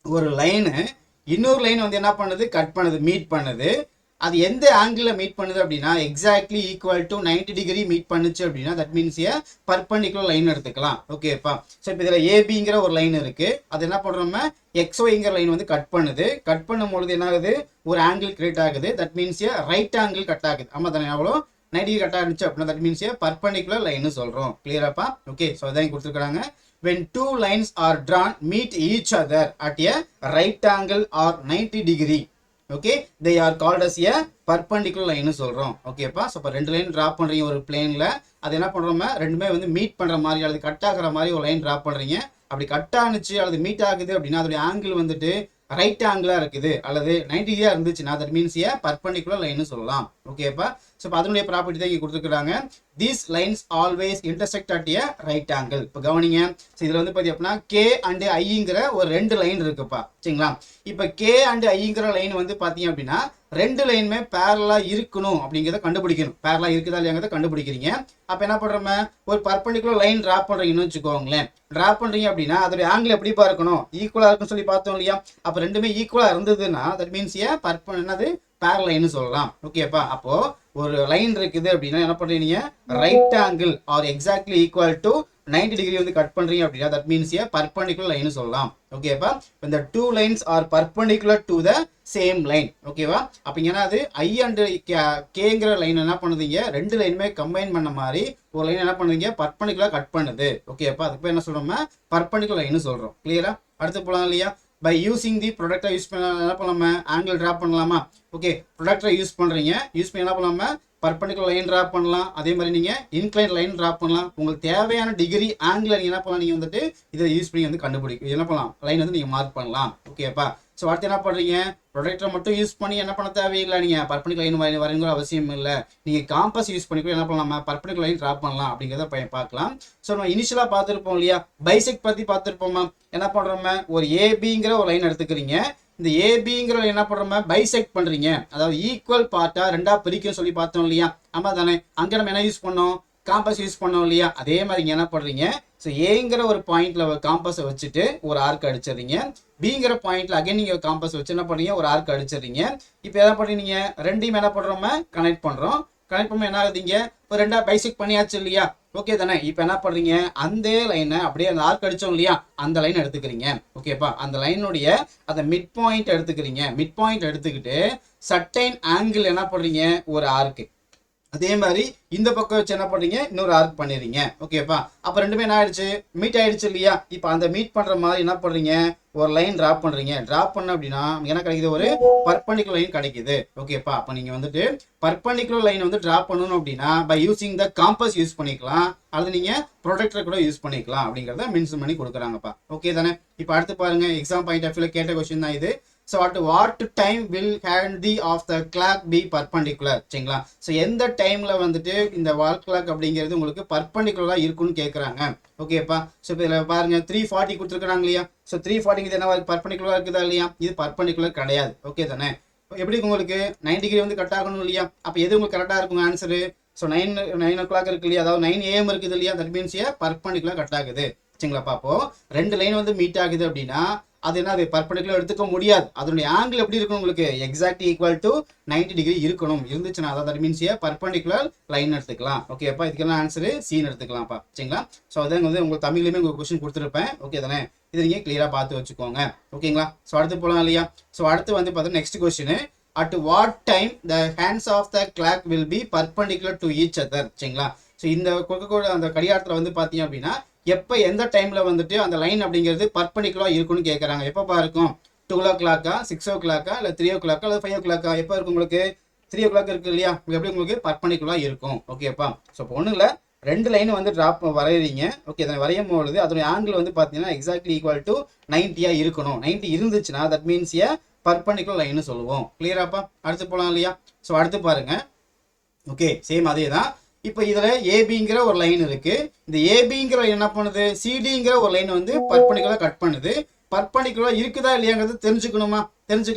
Speaker 1: ஒரு லைனு இன்னொரு லைன் வந்து என்ன பண்ணுது, கட் பண்ணுது, மீட் பண்ணுது. அது எந்த ஆங்கிள் மீட் பண்ணுது அப்படின்னா exactly equal to 90 degree meet பண்ணுச்சு அப்படின்னா that means a perpendicular line எடுத்துக்கலாம். ஓகேப்பா. ஸோ இப்போ இதில் ஏபிங்கிற ஒரு லைன் இருக்கு, அது என்ன பண்றோம்னா XYங்கிற லைன் வந்து கட் பண்ணுது. கட் பண்ணும்பொழுது என்ன ஆகுது, ஒரு ஆங்கிள் கிரியேட் ஆகுது. That means A right angle cut ஆகுது. ஆமா தானே? எவ்வளோ 90 கட் ஆகிடுச்சு அப்படின்னா தட் மீன்ஸ் ஏ பர்பெண்டிகுலர் லைன்னு சொல்றோம். கிளியராப்பா? ஓகே. ஸோ அதான் கொடுத்துருக்காங்க. when two lines are drawn meet each other at a right angle or 90 degree okay they are called as a perpendicular line சொல்றோம். ஓகேப்பா. ஸோ இப்போ 2 லைன் டிராப் பண்றீங்க ஒரு பிளேன்ல, அது என்ன பண்றோம், ரெண்டுமே வந்து மீட் பண்ற மாதிரி அல்லது கட் ஆகிற மாதிரி ஒரு லைன் டிராப் பண்றீங்க. அப்படி கட் ஆனிச்சு அல்லது மீட் ஆகுது அப்படின்னா அதோட ஆங்கிள் வந்துட்டு ரைட் ஆங்கிளா இருக்குது அல்லது 90 டிகிரியா இருந்துச்சுன்னா தட் மீன்ஸ் ஏ பர்பெண்டிகுலர் லைன்னு சொல்லலாம். ஓகேப்பா. ஸோ இப்போ அதனுடைய ப்ராப்பர்ட்டி தான் இங்கே கொடுத்துருக்காங்க. These lines always intersect at A right angle. இப்போ கவனிங்க. ஸோ இதில் வந்து பார்த்தீங்க அப்படின்னா கே அண்ட் ஐங்கிற ஒரு 2 லைன் இருக்குப்பா. சரிங்களா? இப்போ கே அண்ட் ஐங்கிற லைன் வந்து பார்த்தீங்க அப்படின்னா 2 லைனுமே பேரலா இருக்கணும் அப்படிங்கிறத கண்டுபிடிக்கணும். பேரலா இருக்குதா இல்லையாங்கிறத கண்டுபிடிக்கிறீங்க. அப்போ என்ன பண்றோம், ஒரு பர்பெண்டிகுலர் லைன் டிராப் பண்றீங்கன்னு வச்சுக்கோங்களேன். டிராப் பண்றீங்க அப்படின்னா அதோட ஆங்கிள் எப்படிப்பா இருக்கணும், ஈக்குவலா இருக்குன்னு சொல்லி பார்த்தோம் இல்லையா. அப்போ ரெண்டுமே ஈக்குவலா இருந்ததுன்னா தட் மீன்ஸ் ஏ என்னது பேர் லைன் சொல்லலாம். ஓகேப்பா, அப்போ ஒரு லைன் இருக்குது அப்படின்னா என்ன பண்றீங்க, right angle are exactly equal to 90 degree வந்து கட் பண்றீங்க அப்படின்னா that means a perpendicular line சொல்லலாம். ஓகேப்பா, இந்த two lines are perpendicular to the same line. ஓகேவா, அப்படிங்கன்னா அது ஐ அண்ட் கேங்கிற லைன் என்ன பண்ணுவீங்க, ரெண்டு லைனுமே கம்பைன் பண்ண மாதிரி ஒரு லைன் என்ன பண்ணுவீங்க, பர்பெண்டிகுலர் கட் பண்ணுது. ஓகேப்பா, அதுக்கு பேர் என்ன சொல்றோம், பர்பெண்டிகுலர் லைன் சொல்றோம். கிளியரா, அடுத்து போலாம் இல்லையா. பை யூசிங் தி ப்ரொடக்டை யூஸ் பண்ண என்ன பண்ணலாமா, ஆங்கிள் ட்ரா பண்ணலாமா. ஓகே, ப்ரொடக்டரை யூஸ் பண்றீங்க, யூஸ் பண்ணி என்ன பண்ணலாமா, பர்பெண்டிகுலர் லைன் ட்ரா பண்ணலாம். அதே மாதிரி நீங்க இன்க்ளைன் லைன் ட்ரா பண்ணலாம். உங்களுக்கு தேவையான டிகிரி ஆங்கிள் நீங்க என்ன பண்ணலாம், நீங்க வந்துட்டு இதை யூஸ் பண்ணி வந்து கண்டுபிடிக்கும் என்ன பண்ணலாம், லைன் வந்து நீங்க மார்க் பண்ணலாம். ஓகேப்பா, ஸோ அடுத்து என்ன பண்றீங்க, ப்ரொடக்டரை மட்டும் யூஸ் பண்ணி என்ன பண்ண தேவையில்லை, நீங்க பர்பெண்டிகுலர் லைன் வரைங்கிற அவசியம் இல்லை. நீங்க காம்பஸ் யூஸ் பண்ணி கூட என்ன பண்ணலாமா, பர்பெண்டிகுலர் லைன் ட்ரா பண்ணலாம் அப்படிங்கிறத பார்க்கலாம். ஸோ நம்ம இனிஷியலா பார்த்துருப்போம் இல்லையா, பைசெக்ட் பத்தி பார்த்துருப்போமா. என்ன பண்றோமா, ஒரு ஏபிங்கிற ஒரு லைன் எடுத்துக்கிறீங்க. இந்த ஏபிங்கிற என்ன பண்றோமா, பைசெக்ட் பண்றீங்க, அதாவது ஈக்குவல் பார்ட்டா ரெண்டா பிரிக்கும் சொல்லி பார்த்தோம் இல்லையா. ஆமா தானே, அங்க நம்ம என்ன யூஸ் பண்ணோம், காம்பஸ் யூஸ் பண்ணோம் இல்லையா. அதே மாதிரி இங்க என்ன பண்றீங்க, ஸோ ஏங்கிற ஒரு பாயிண்ட்ல காம்பஸை வச்சுட்டு ஒரு ஆர்க் அடிச்சிடுறீங்க. பிங்கிற பாயிண்ட்ல அகைன் நீங்க காம்பஸ் வச்சு என்ன பண்றீங்க, ஒரு ஆர்க் அடிச்சிடுறீங்க. இப்போ என்ன பண்றீங்க, ரெண்டையும் என்ன பண்றோமா, கனெக்ட் பண்றோம். கனெக்ட் பண்ண என்ன ஆகுதுங்க, இப்போ ரெண்டா பைசெக்ட் பண்ணியாச்சு இல்லையா. ஓகே தானே, இப்போ என்ன பண்றீங்க, அந்த லைனை அப்படியே அந்த ஆர்க் அடிச்சோம் இல்லையா, அந்த லைன் எடுத்துக்கிறீங்க. ஓகேப்பா, அந்த லைனுடைய அந்த மிட் பாயிண்ட் எடுத்துக்கிறீங்க. மிட் பாயிண்ட் எடுத்துக்கிட்டு சர்டைன் ஆங்கிள் என்ன பண்றீங்க, ஒரு ஆர்க்கு. அதே மாதிரி இந்த பக்கம் வச்சு என்ன பண்றீங்க, இன்னொரு ஆர்க் பண்ணிடுறீங்க. ஓகேப்பா, அப்ப ரெண்டுமே என்ன ஆயிடுச்சு, மீட் ஆயிடுச்சு இல்லையா. இப்போ அந்த மீட் பண்ற மாதிரி என்ன பண்றீங்க, ஒரு லைன் டிராப் பண்றீங்க. டிராப் பண்ண அப்படின்னா என்ன கிடைக்குது, ஒரு பர்பெண்டிகுலர் லைன் கிடைக்குது. ஓகேப்பா, அப்ப நீங்க வந்துட்டு பர்பெண்டிகுலர் லைன் வந்து டிராப் பண்ணணும் அப்படின்னா by using the compass use பண்ணிக்கலாம், அல்லது நீங்க ப்ரொடக்டர் கூட யூஸ் பண்ணிக்கலாம் அப்படிங்கறத மென்ஷன் பண்ணி கொடுக்குறாங்கப்பா. ஓகே தானே. இப்போ அடுத்து பாருங்க, எக்ஸாம் பாயிண்ட் ஆஃப் வியூல கேட்ட கொஸ்டின் தான் இது. So at what time will hand of the clock be perpendicular, சரிங்களா. ஸோ எந்த டைம்ல வந்துட்டு இந்த வால் கிளாக் அப்படிங்கிறது உங்களுக்கு பர்பெண்டிகுலரா இருக்குன்னு கேட்குறாங்க. ஓகேப்பா, ஸோ இப்போ இதில் பாருங்க 340 கொடுத்துருக்காங்க இல்லையா. ஸோ 340 இது என்ன பர்பெண்டிகுலரா இருக்குதா இல்லையா, இது பர்பெண்டிகுலர் கிடையாது. ஓகே தானே. எப்படி உங்களுக்கு 90 டிகிரி வந்து கட் ஆகணும் இல்லையா, அப்போ எது உங்களுக்கு கரெக்டாக இருக்கும் ஆன்சரு. ஸோ 9 o'clock இருக்கு இல்லையா, அதாவது 9 AM இருக்குது இல்லையா, தட் மீன்ஸ் பர்பெண்டிகுலர் கட் ஆகுது. சரிங்களா, பாப்போ ரெண்டு லைன் வந்து மீட் ஆகுது அப்படின்னா அது என்ன, அது பர்பெண்டிகுலர் எடுத்துக்க முடியாது. அதனுடைய ஆங்கிள் எப்படி இருக்கணும், உங்களுக்கு எக்ஸாக்ட் ஈக்குவல் டு 90 டிகிரி இருக்கணும். இருந்துச்சுன்னா அதாவது தட் மீன்ஸ் பர்பெண்டிகுலர் லைன் எடுத்துக்கலாம். ஓகேப்பா, இதுக்கெல்லாம் ஆன்சரு சீன் எடுத்துக்கலாம்ப்பா. சரிங்களா, ஸோ அதான் வந்து உங்களுக்கு தமிழ்லையுமே உங்களுக்கு கொஸ்டின் கொடுத்துருப்பேன். ஓகே தானே, இது நீங்கள் கிளியராக பார்த்து வச்சுக்கோங்க. ஓகேங்களா, ஸோ அடுத்து போகலாம் இல்லையா. ஸோ அடுத்து வந்து பார்த்தீங்கன்னா next question, at what time the hands of the clock will be perpendicular to each other. சரிங்களா, ஸோ இந்த கொடுக்கக்கூடிய அந்த கடிகாரத்தில் வந்து பார்த்தீங்க அப்படின்னா எப்போ எந்த டைம்ல வந்துட்டு அந்த லைன் அப்படிங்கிறது பர்பெண்டிகுலரா இருக்குன்னு கேட்குறாங்க. எப்பப்பா இருக்கும், 2 o'clock, 6 o'clock, இல்லை 3 o'clock, அல்லது 5 o'clock. எப்போ இருக்கும் உங்களுக்கு, 3 o'clock இருக்கு இல்லையா, எப்படி உங்களுக்கு பர்பெண்டிகுலரா இருக்கும். ஓகேப்பா, ஸோ இப்போ ஒன்றும் இல்லை, ரெண்டு லைன் வந்து டிராப் வரைகிறீங்க. ஓகே, அதை வரையும் பொழுது அதோடைய ஆங்கிள் வந்து பார்த்தீங்கன்னா எக்ஸாக்ட்லி ஈக்குவல் டு 90 இருக்கணும். 90 இருந்துச்சுன்னா தட் மீன்ஸ் பர்பெண்டிகுலர் லைன்னு சொல்லுவோம். கிளியராப்பா, அடுத்து போகலாம் இல்லையா. ஸோ அடுத்து பாருங்க, ஓகே சேம் அதே தான். இப்போ இதுல ஏபிங்கிற ஒரு லைன் இருக்கு. இந்த ஏபிங்கிற லைன் என்ன பண்ணுது, சிடிங்கிற ஒரு லைன் வந்து பர்பெண்டிகுலரா கட் பண்ணுது. பர்பெண்டிகுலரா இருக்குதா இல்லையாங்கிறது தெரிஞ்சுக்கலாமா.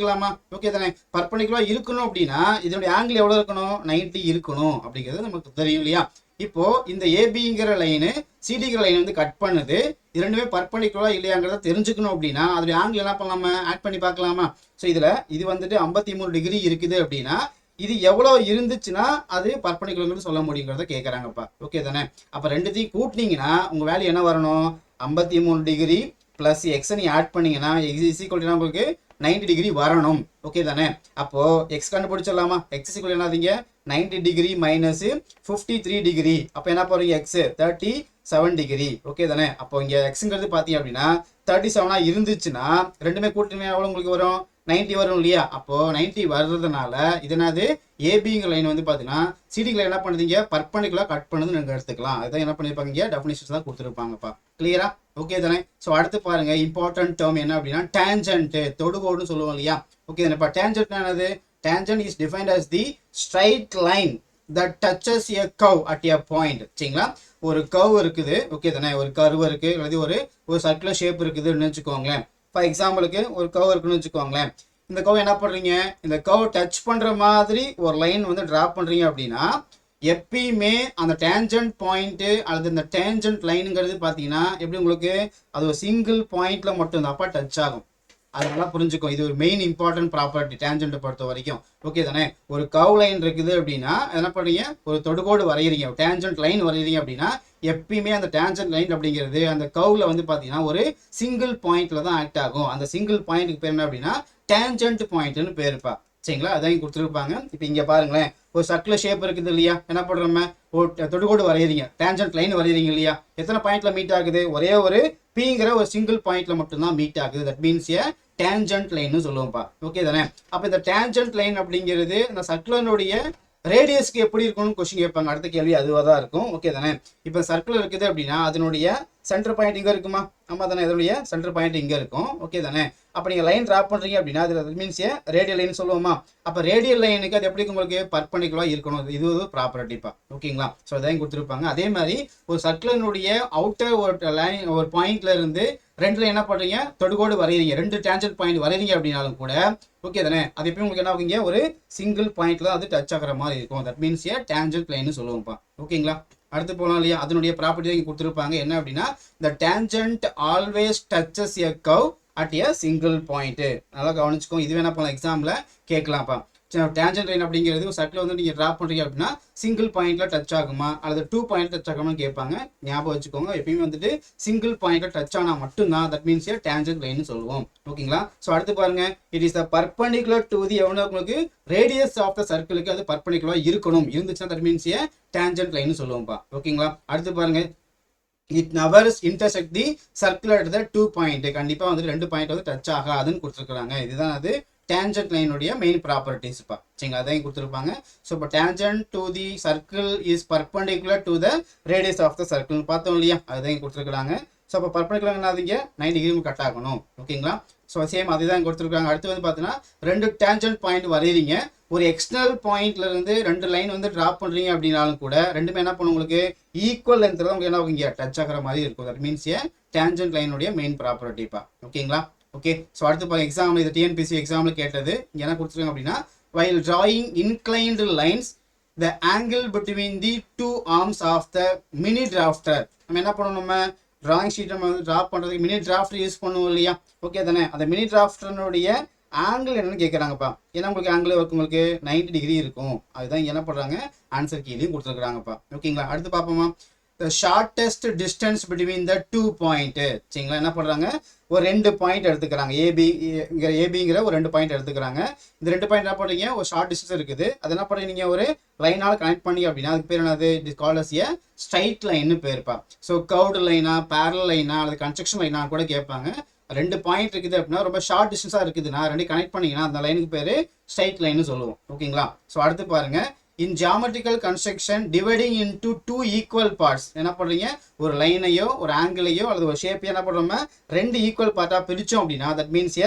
Speaker 1: ஓகே தானே, பர்பெண்டிகுலரா இருக்கணும் அப்படின்னா இதனுடைய ஆங்கிள் எவ்வளவு இருக்கணும், 90 இருக்கணும் அப்படிங்கிறது நமக்கு தெரியும் இல்லையா. இப்போ இந்த ஏபிங்கிற லைனு சிடிங்கிற லைன் வந்து கட் பண்ணுது. இது ரெண்டுமே பர்பெண்டிகுலரா இல்லையாங்கிறத தெரிஞ்சுக்கணும் அப்படின்னா அதோடைய ஆங்கிள் என்ன பண்ணலாமா, ஆட் பண்ணி பார்க்கலாமா. ஸோ இதுல இது வந்துட்டு 53 டிகிரி இருக்குது அப்படின்னா இது எவ்வளவு இருந்துச்சுன்னா அது பர்பெண்டிகுலர்னு சொல்ல முடியுங்கிறத கேட்குறாங்கப்பா. ஓகே தானே, அப்போ ரெண்டுத்தையும் கூட்டினீங்கன்னா உங்க வேல்யூ என்ன வரணும், 53 டிகிரி பிளஸ் எக்ஸ் நீ ஆட் பண்ணீங்கன்னா எக்ஸ் ஈக்குவல் உங்களுக்கு 90 டிகிரி வரணும். ஓகே தானே, அப்போ எக்ஸ் கண்டுபிடிச்சிடலாமா. எக்ஸ் ஈக்குவல் என்னதுங்க, 90 டிகிரி மைனஸ் 53 டிகிரி. அப்போ என்ன போறீங்க, எக்ஸ் 37 டிகிரி. ஓகே தானே, அப்போ இங்க எக்ஸுங்கிறது பார்த்தீங்க அப்படின்னா 37 இருந்துச்சுன்னா ரெண்டுமே கூட்டினா எவ்வளோ உங்களுக்கு வரும், 90 வரும் இல்லையா. அப்போ 90 வர்றதுனால இதனாவது ஏபிங்கிற லைன் வந்து பார்த்தீங்கன்னா சிடிங்கிற என்ன பண்ணுறீங்க, பர்பெண்டிகுலர் கட் பண்ணது நீங்கள் எடுத்துக்கலாம். அதான் என்ன பண்ணியிருப்பாங்க, டெஃபினிஷன்ஸ் தான் கொடுத்துருப்பாங்கப்பா. கிளியரா, ஓகே தானே. ஸோ அடுத்து பாருங்க, இம்பார்ட்டன்ட் டேர்ம் என்ன அப்படின்னா டேஞ்சன்ட், தொடுகோடுன்னு சொல்லுவோம் இல்லையா. ஓகே தானே, இப்போ டேஞ்சன்ட் என்னது, tangent is defined as the straight line that touches a curve at a point. சரிங்களா, ஒரு கர்வ் இருக்குது. ஓகே தானே, ஒரு கர்வ் இருக்கு அல்லது ஒரு சர்க்குலர் ஷேப் இருக்குதுன்னு வச்சுக்கோங்களேன். ஃபார் எக்ஸாம்பிளுக்கு ஒரு கர்வ் இருக்குன்னு வச்சுக்கோங்களேன். இந்த கர்வ் என்ன பண்றீங்க, இந்த கர்வ் டச் பண்ற மாதிரி ஒரு லைன் வந்து டிராப் பண்றீங்க அப்படின்னா எப்பயுமே அந்த டேஞ்சன்ட் பாயிண்ட் அல்லது இந்த டேஞ்சன்ட் லைனுங்கிறது பார்த்தீங்கன்னா எப்படி உங்களுக்கு அது ஒரு சிங்கிள் பாயிண்ட்ல மட்டும் தான் அப்பா டச் ஆகும். அதனால புரிஞ்சுக்கும். இது ஒரு மெயின் இம்பார்ட்டன்ட் ப்ராப்பர்ட்டி டேஞ்சென்ட் பொறுத்த வரைக்கும். ஓகே தானே? ஒரு கர்வ் லைன் இருக்குது அப்படின்னா என்ன பண்ணுறீங்க, ஒரு தொடுகோடு வரைகிறீங்க, டேஞ்சென்ட் லைன் வரைகிறீங்க அப்படின்னா எப்பயுமே அந்த டேஞ்சென்ட் லைன் அப்படிங்கிறது அந்த கர்வ்ல வந்து பார்த்தீங்கன்னா ஒரு சிங்கிள் பாயிண்ட்ல தான் ஆக்ட் ஆகும். அந்த சிங்கிள் பாயிண்ட்டுக்கு பேர் என்ன அப்படின்னா டேஞ்சென்ட் பாயிண்ட்னு பேருப்பா. சரிங்களா? அதான் கொடுத்துருப்பாங்க. இப்போ இங்கே பாருங்களேன், ஒரு சர்க்குலர் ஷேப் இருக்குது இல்லையா, என்ன பண்ணுறோம், ஒரு தொடுகோடு வரைகிறீங்க, டேஞ்சென்ட் லைன் வரைகிறீங்க இல்லையா, எத்தனை பாயிண்ட்ல மீட் ஆகுது, ஒரே ஒரு பிங்கிற ஒரு சிங்கிள் பாயிண்ட்ல மட்டும்தான் மீட் ஆகுது. தட் மீன்ஸ் ஏ டேஞ்சென்ட் லைன்னு சொல்லுவோம்ப்பா. ஓகே தானே? அப்போ இந்த டேஞ்சென்ட் லைன் அப்படிங்கிறது இந்த சர்க்குலருடைய ரேடியஸ்க்கு எப்படி இருக்கும்னு கொஸ்டின் கேட்பாங்க. அடுத்த கேள்வி அதுவாக தான் இருக்கும். ஓகே தானே? இப்போ சர்க்குலர் இருக்குது அப்படின்னா அதனுடைய சென்டர் பாயிண்ட் இங்கே இருக்குமா? ஆமாம் தானே? இதனுடைய சென்டர் பாயிண்ட் இங்கே இருக்கும். ஓகே தானே? அப்போ நீங்கள் லைன் ட்ராப் பண்ணுறீங்க அப்படின்னா அது மீன்ஸ் ரேடியல் லைன் சொல்லுவோமா? அப்போ ரேடியல் லைனுக்கு அது எப்படி உங்களுக்கு பர்பெண்டிகுலராக இருக்கணும். இது ஒரு ப்ராப்பர்ட்டிப்பா. ஓகேங்களா? ஸோ அதையும் கொடுத்துருப்பாங்க. அதே மாதிரி ஒரு சர்க்குலனுடைய அவுட்டர் ஒரு லைன் ஒரு பாயிண்ட்ல இருந்து ரெண்டுல என்ன பண்ணுறீங்க, தொடுகோடு வரைகிறீங்க, ரெண்டு டேஞ்சென்ட் பாயிண்ட் வரைகிறீங்க அப்படின்னாலும் கூட ஓகே தானே, அது எப்பயும் உங்களுக்கு என்ன ஆகுங்க, ஒரு சிங்கிள் பாயிண்ட்ல அது டச் ஆகிற மாதிரி இருக்கும். தட் மீன்ஸ் டேஞ்சென்ட் லைன்னு சொல்லுவோம்ப்பா. ஓகேங்களா? அடுத்து போகலாம் இல்லையா, அதனுடைய ப்ராப்பர்ட்டி தான் இங்கே கொடுத்துருப்பாங்க. என்ன அப்படின்னா the tangent always touches a curve at a single point. நல்லா கவனிச்சுக்கோ, இது வேணா போகலாம் எக்ஸாம்பிள் கேட்கலாம்ப்பா. டேஞ்சென்ட் லைன் அப்படிங்கிறது ஒரு சர்க்கிள் வந்து நீங்கள் ட்ராப் பண்ணுறீங்க அப்படின்னா சிங்கிள் பாயிண்ட்ல டச் ஆகுமா அல்லது 2 பாயிண்ட் டச் ஆகுமான்னு கேட்பாங்க. ஞாபகம் வச்சுக்கோங்க, எப்பயுமே வந்துட்டு சிங்கிள் பாயிண்ட்ல டச் ஆனால் மட்டும்தான் தட் மீன்ஸ் டேஞ்சென்ட் லைன்னு சொல்லுவோம். ஓகேங்களா? ஸோ அடுத்து பாருங்க, it is the perpendicular to the எவ்வளோ உங்களுக்கு ரேடியஸ் ஆஃப் த சர்க்கிளுக்கு அது பர்பெண்டிகுலரா இருக்கணும். இருந்துச்சுன்னா தட் மீன்ஸ் டேஞ்சென்ட் லைன்னு சொல்லுவோம்ப்பா. ஓகேங்களா? அடுத்து பாருங்க, it never intersect the circular at the 2 point. கண்டிப்பா வந்து 2 பாயிண்ட் வந்து டச் ஆகாதுன்னு கொடுத்துருக்காங்க. இதுதான் அது டேஞ்சென்ட் லைனுடைய மெயின் ப்ராப்பர்ட்டிஸ்ப்பா. சரிங்களா? அதையும் கொடுத்துருப்பாங்க. ஸோ இப்போ tangent to the circle is perpendicular to the radius of the circle பார்த்தோம் இல்லையா, அதையும் கொடுத்துருக்காங்க. ஸோ அப்போ பர்பெண்டிகுலர் என்னதுங்க, 90 டிகிரி கட் ஆகணும். ஓகேங்களா? ஸோ சேம் அதுதான் கொடுத்துருக்காங்க. அடுத்து வந்து பார்த்தீங்கன்னா ரெண்டு டேஞ்சென்ட் பாயிண்ட் வரைகிறீங்க, ஒரு எக்ஸ்டர்னல் பாயிண்ட்ல இருந்து ரெண்டு லைன் வந்து டிராப் பண்றீங்க அப்படின்னாலும் கூட ரெண்டுமே என்ன பண்ணும், உங்களுக்கு ஈக்குவல் லென்த் தான் உங்களுக்கு என்ன ஆகுங்க, டச் ஆகிற மாதிரி இருக்கும். தட் மீன்ஸ் டேஞ்சென்ட் லைனுடைய மெயின் ப்ராப்பர்ட்டிப்பா. ஓகேங்களா? ஓகே. ஸோ அடுத்து பாருங்க, எக்ஸாம்பிள் இது டிஎன்பிசி எக்ஸாம்பிள் கேட்டது. இங்கே என்ன கொடுத்துருக்காங்க அப்படின்னா while drawing inclined lines the angle between the two arms of the mini drafter. நம்ம என்ன பண்ணணும், நம்ம டிராயிங் ஷீட் நம்ம வந்து டிராப் பண்ணுறதுக்கு மினி டிராஃப்டர் யூஸ் பண்ணுவோம் இல்லையா. ஓகே தானே? அந்த மினி டிராஃப்டனுடைய ஆங்கிள் என்னன்னு கேட்குறாங்கப்பா. ஏன்னா உங்களுக்கு ஆங்கிள் உங்களுக்கு 90 டிகிரி இருக்கும். அதுதான் என்ன பண்ணுறாங்க, ஆன்சர் கீழே கொடுத்துருக்குறாங்கப்பா. ஓகேங்களா? அடுத்து பார்ப்போமா, the shortest distance between the 2 point. சரிங்களா? என்ன பண்ணுறாங்க, ஒரு 2 பாயிண்ட் எடுத்துக்கிறாங்க. ஏபிங்கிற ஒரு 2 பாயிண்ட் எடுத்துக்கிறாங்க. இந்த 2 பாயிண்ட் என்ன பண்ணுறீங்க, ஒரு ஷார்ட் டிஸ்டன்ஸ் இருக்குது, அது என்ன பண்ணுறீங்க, நீங்கள் ஒரு லைனால் கனெக்ட் பண்ணி அப்படின்னா அதுக்கு பேர் என்னது, it is called as a straight லைன்னு பேர்ப்பா. ஸோ கர்வ்டு லைனா பேரல் லைனா அல்லது கன்ஸ்ட்ரக்ஷன் லைனா கூட கேட்பாங்க. 2 பாயிண்ட் இருக்குது அப்படின்னா ரொம்ப ஷார்ட் டிஸ்டன்ஸாக இருக்குதுன்னா ரெண்டு கனெக்ட் பண்ணிங்கன்னா அந்த லைனுக்கு பேர் ஸ்ட்ரைட் லைன்னு சொல்லுவோம். ஓகேங்களா? ஸோ அடுத்து பாருங்க, in geometrical construction dividing into 2 equal parts. என்ன பண்ணுறீங்க, ஒரு லைனையோ ஒரு ஆங்கிளையோ அல்லது ஒரு ஷேப்பையோ என்ன பண்ணுறோம், 2 ஈக்குவல் பார்ட்டாக பிரித்தோம் அப்படின்னா தட் மீன்ஸ்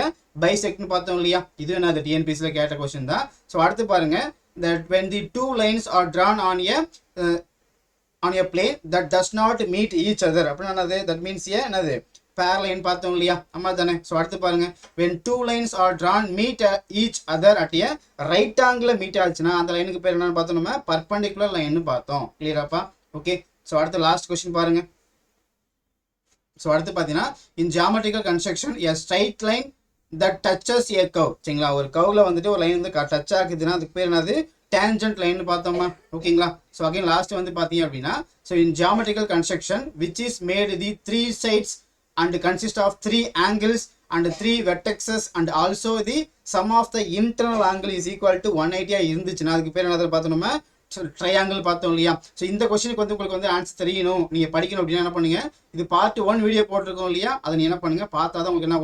Speaker 1: பைசெக்ட்னு பார்த்தோம் இல்லையா. இது என்ன டிஎன்பிசியில் கேட்ட கொஸ்டின் தான். ஸோ அடுத்து பாருங்க, that when the two lines are drawn on a plane that does not meet each other அப்படின்னா என்னது, that means என்னது பேர் லைன் பார்த்தோம் இல்லையா, அம்மா தானே. ஸோ அடுத்து பாருங்க, when two lines are drawn meet each other at a right angle meet ஆச்சுன்னா அந்த லைனுக்கு பேர் என்னன்னு பார்த்தோம், நம்ம பர்பெண்டிகுலர் லைன்னு பார்த்தோம். கிளியராப்பா? ஓகே. ஸோ அடுத்து லாஸ்ட் கொஸ்டின் பாருங்க. ஸோ அடுத்து பார்த்தீங்கன்னா in geometrical construction a straight line that touches a curve. சரிங்களா? ஒரு கர்வ்ல வந்துட்டு ஒரு லைன் வந்து டச் ஆகுதுன்னா அதுக்கு பேர் என்னது, டேஞ்சென்ட் லைன் பார்த்தோமா. ஓகேங்களா? ஸோ அகைன் லாஸ்ட் வந்து பார்த்தீங்க அப்படின்னா, so in geometrical construction which is made the 3 sides and consist of 3 angles and 3 vertices and also the sum of the internal angle is equal to 180 இருந்துச்சுன்னா அதுக்கு பேர் என்னது பார்த்தோம், நம்ம ட்ரையாங்கிள் பார்த்தோம் இல்லையா. ஸோ இந்த கொஸ்டினுக்கு வந்து உங்களுக்கு வந்து ஆன்சர் தெரியணும், நீங்கள் படிக்கணும் அப்படின்னா என்ன பண்ணுங்க, இது பார்ட் 1 வீடியோ போட்டிருக்கோம் இல்லையா, அதை நீ என்ன பண்ணுங்க, பார்த்தா தான் உங்களுக்கு என்ன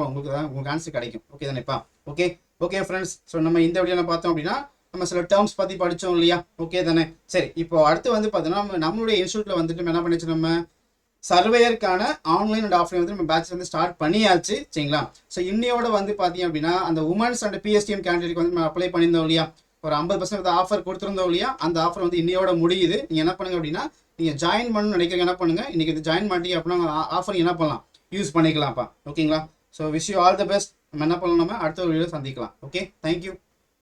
Speaker 1: உங்களுக்கு ஆன்சர் கிடைக்கும். ஓகே தானேப்பா? ஓகே. ஓகே ஃப்ரெண்ட்ஸ், ஸோ நம்ம இந்த வீடியோ பார்த்தோம் அப்படின்னா நம்ம சில டேர்ம்ஸ் பற்றி படித்தோம் இல்லையா. ஓகே தானே? சரி, இப்போ அடுத்து வந்து பார்த்தீங்கன்னா நம்மளுடைய இன்ஸ்டியூட்டில் வந்துட்டு என்ன பண்ணிச்சு, நம்ம சர்வேயருக்கான ஆன்லைன் அண்ட் ஆஃப்லைன் வந்து நம்ம பேட்ச் வந்து ஸ்டார்ட் பண்ணியாச்சு. சரிங்களா? ஸோ இன்னையோட வந்து பார்த்தீங்க அப்படின்னா அந்த உமன்ஸ் அண்ட் பிஎஸ்டிஎம் கேண்டிடேட் வந்து நம்ம அப்ளை பண்ணியிருந்தோம் இல்லையா, ஒரு 50% ஆஃபர் கொடுத்துருந்தோம் இல்லையா, அந்த ஆஃபர் வந்து இன்னையோட முடியுது. நீங்கள் என்ன பண்ணுங்க அப்படின்னா, நீங்கள் ஜாயின் பண்ணணும்னு நினைக்கிறீங்க என்ன பண்ணுங்க, இன்னைக்கு இது ஜாயின் பண்ணிட்டீங்க அப்படின்னா ஆஃபர் என்ன பண்ணலாம், யூஸ் பண்ணிக்கலாம்ப்பா. ஓகேங்களா? So wish you all the best. நம்ம என்ன பண்ணலாம், நம்ம அடுத்த ஒரு வீடியோ சந்திக்கலாம். Okay, thank you.